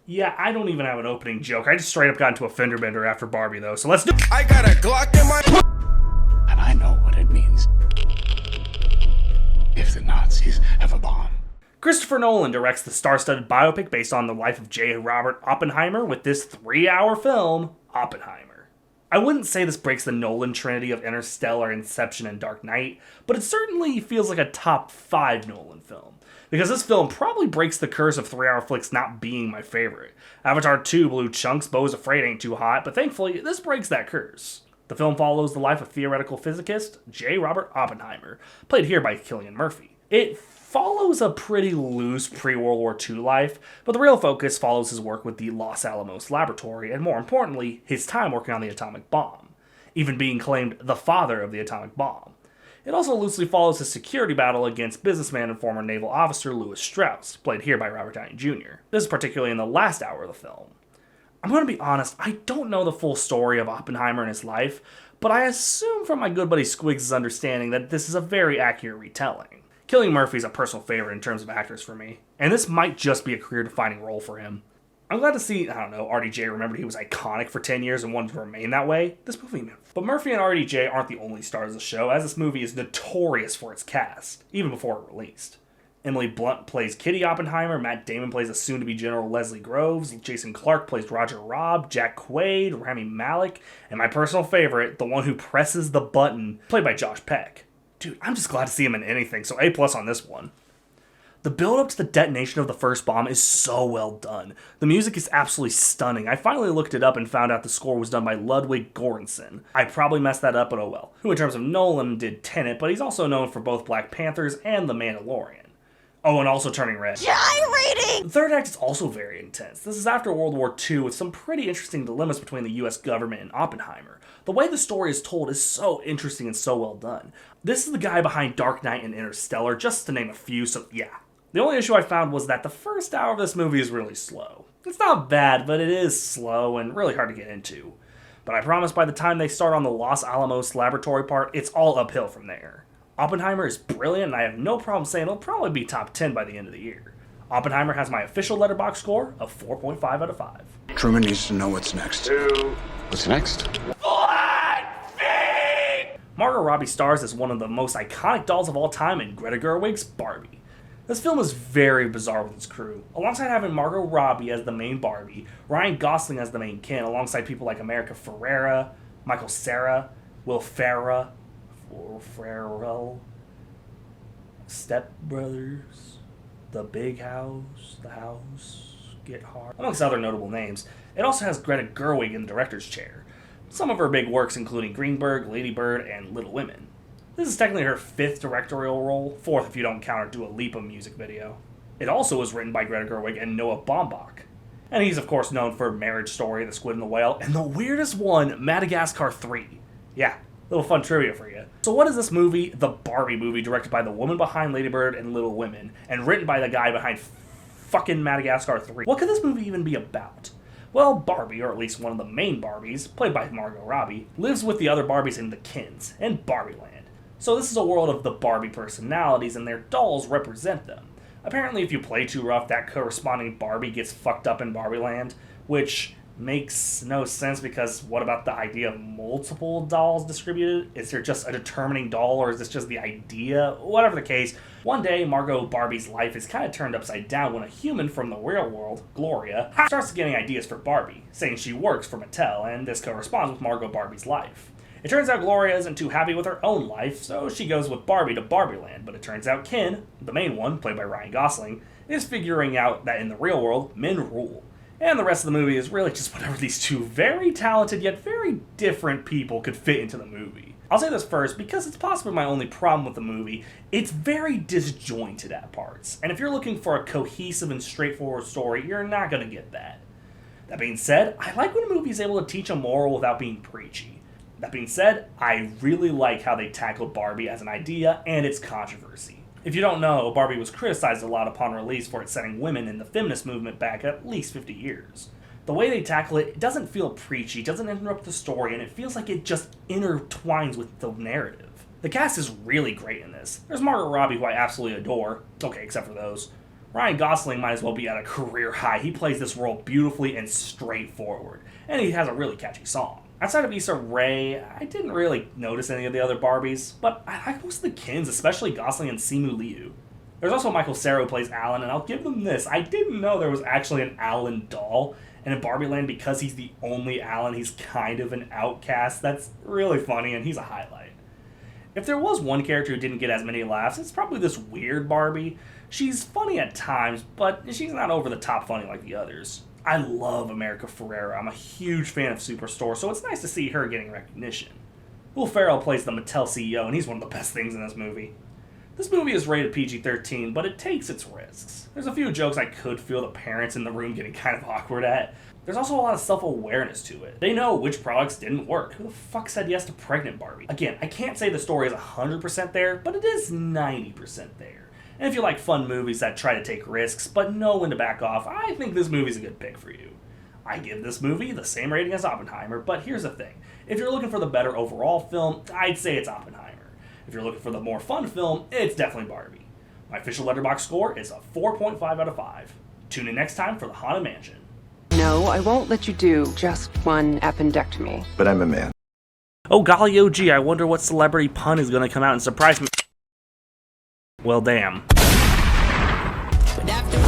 Yeah, I don't even have an opening joke. I just straight up got into a fender bender after Barbie, though, so let's do. I got a Glock in my. And I know what it means if the Nazis have a bomb. Christopher Nolan directs the star-studded biopic based on the life of J. Robert Oppenheimer with this 3-hour film, Oppenheimer. I wouldn't say this breaks the Nolan trinity of Interstellar, Inception, and Dark Knight, but it certainly feels like a top 5 Nolan film. Because this film probably breaks the curse of 3-hour flicks not being my favorite. Avatar 2 blew chunks, Beau's Afraid ain't too hot, but thankfully, this breaks that curse. The film follows the life of theoretical physicist J. Robert Oppenheimer, played here by Cillian Murphy. It follows a pretty loose pre-World War II life, but the real focus follows his work with the Los Alamos Laboratory, and more importantly, his time working on the atomic bomb, even being claimed the father of the atomic bomb. It also loosely follows his security battle against businessman and former naval officer Lewis Strauss, played here by Robert Downey Jr. This is particularly in the last hour of the film. I'm going to be honest, I don't know the full story of Oppenheimer and his life, but I assume from my good buddy Squiggs' understanding that this is a very accurate retelling. Cillian Murphy's a personal favorite in terms of actors for me, and this might just be a career-defining role for him. I'm glad to see, RDJ remembered he was iconic for 10 years and wanted to remain that way. This movie, man. But Murphy and RDJ aren't the only stars of the show, as this movie is notorious for its cast, even before it released. Emily Blunt plays Kitty Oppenheimer, Matt Damon plays a soon-to-be General Leslie Groves, Jason Clarke plays Roger Robb, Jack Quaid, Rami Malek, and my personal favorite, the one who presses the button, played by Josh Peck. Dude, I'm just glad to see him in anything, so A+ on this one. The build-up to the detonation of the first bomb is so well done. The music is absolutely stunning. I finally looked it up and found out the score was done by Ludwig Göransson. I probably messed that up, but oh well. Who in terms of Nolan did Tenet, but he's also known for both Black Panthers and The Mandalorian. Oh, and also Turning Red. Gyrating! The third act is also very intense. This is after World War II with some pretty interesting dilemmas between the US government and Oppenheimer. The way the story is told is so interesting and so well done. This is the guy behind Dark Knight and Interstellar, just to name a few, so yeah. The only issue I found was that the first hour of this movie is really slow. It's not bad, but it is slow and really hard to get into. But I promise by the time they start on the Los Alamos laboratory part, it's all uphill from there. Oppenheimer is brilliant, and I have no problem saying it'll probably be top 10 by the end of the year. Oppenheimer has my official Letterboxd score of 4.5 out of 5. Truman needs to know what's next. What's next? Margot Robbie stars as one of the most iconic dolls of all time in Greta Gerwig's Barbie. This film is very bizarre with its crew. Alongside having Margot Robbie as the main Barbie, Ryan Gosling as the main Ken, alongside people like America Ferrera, Michael Cera, Will Ferrell, Step Brothers, The Big House, The House, Get Hard, amongst other notable names. It also has Greta Gerwig in the director's chair. Some of her big works including Greenberg, Lady Bird, and Little Women. This is technically her 5th directorial role, 4th if you don't count her Dua Lipa music video. It also was written by Greta Gerwig and Noah Baumbach. And he's of course known for Marriage Story, The Squid and the Whale, and the weirdest one, Madagascar 3. Yeah, little fun trivia for you. So what is this movie? The Barbie movie, directed by the woman behind Lady Bird and Little Women, and written by the guy behind fucking Madagascar 3. What could this movie even be about? Well, Barbie, or at least one of the main Barbies, played by Margot Robbie, lives with the other Barbies in the Kins, in Barbieland. So this is a world of the Barbie personalities, and their dolls represent them. Apparently, if you play too rough, that corresponding Barbie gets fucked up in Barbieland, which makes no sense because what about the idea of multiple dolls distributed? Is there just a determining doll, or is this just the idea? Whatever the case, one day Margot Barbie's life is kind of turned upside down when a human from the real world, Gloria, starts getting ideas for Barbie, saying she works for Mattel, and this corresponds with Margot Barbie's life. It turns out Gloria isn't too happy with her own life, so she goes with Barbie to Barbieland, but it turns out Ken, the main one, played by Ryan Gosling, is figuring out that in the real world, men rule. And the rest of the movie is really just whatever these two very talented yet very different people could fit into the movie. I'll say this first, because it's possibly my only problem with the movie, it's very disjointed at parts, and if you're looking for a cohesive and straightforward story, you're not going to get that. That being said, I like when a movie is able to teach a moral without being preachy. That being said, I really like how they tackled Barbie as an idea and its controversy. If you don't know, Barbie was criticized a lot upon release for its setting women in the feminist movement back at least 50 years. The way they tackle it, it doesn't feel preachy, doesn't interrupt the story, and it feels like it just intertwines with the narrative. The cast is really great in this. There's Margot Robbie, who I absolutely adore, okay, except for those. Ryan Gosling might as well be at a career high. He plays this role beautifully and straightforward, and he has a really catchy song. Outside of Issa Rae, I didn't really notice any of the other Barbies, but I like most of the Kens, especially Gosling and Simu Liu. There's also Michael Cera who plays Alan, and I'll give them this. I didn't know there was actually an Alan doll, and in Barbie Land, because he's the only Alan, he's kind of an outcast. That's really funny, and he's a highlight. If there was one character who didn't get as many laughs, it's probably this weird Barbie. She's funny at times, but she's not over the top funny like the others. I love America Ferrera. I'm a huge fan of Superstore, so it's nice to see her getting recognition. Will Ferrell plays the Mattel CEO, and he's one of the best things in this movie. This movie is rated PG-13, but it takes its risks. There's a few jokes I could feel the parents in the room getting kind of awkward at. There's also a lot of self-awareness to it. They know which products didn't work. Who the fuck said yes to pregnant Barbie? Again, I can't say the story is 100% there, but it is 90% there. And if you like fun movies that try to take risks, but know when to back off, I think this movie's a good pick for you. I give this movie the same rating as Oppenheimer, but here's the thing. If you're looking for the better overall film, I'd say it's Oppenheimer. If you're looking for the more fun film, it's definitely Barbie. My official Letterboxd score is a 4.5 out of 5. Tune in next time for the Haunted Mansion. No, I won't let you do just one appendectomy. But I'm a man. Oh golly, oh gee, I wonder what celebrity pun is going to come out and surprise me. Well, damn. But after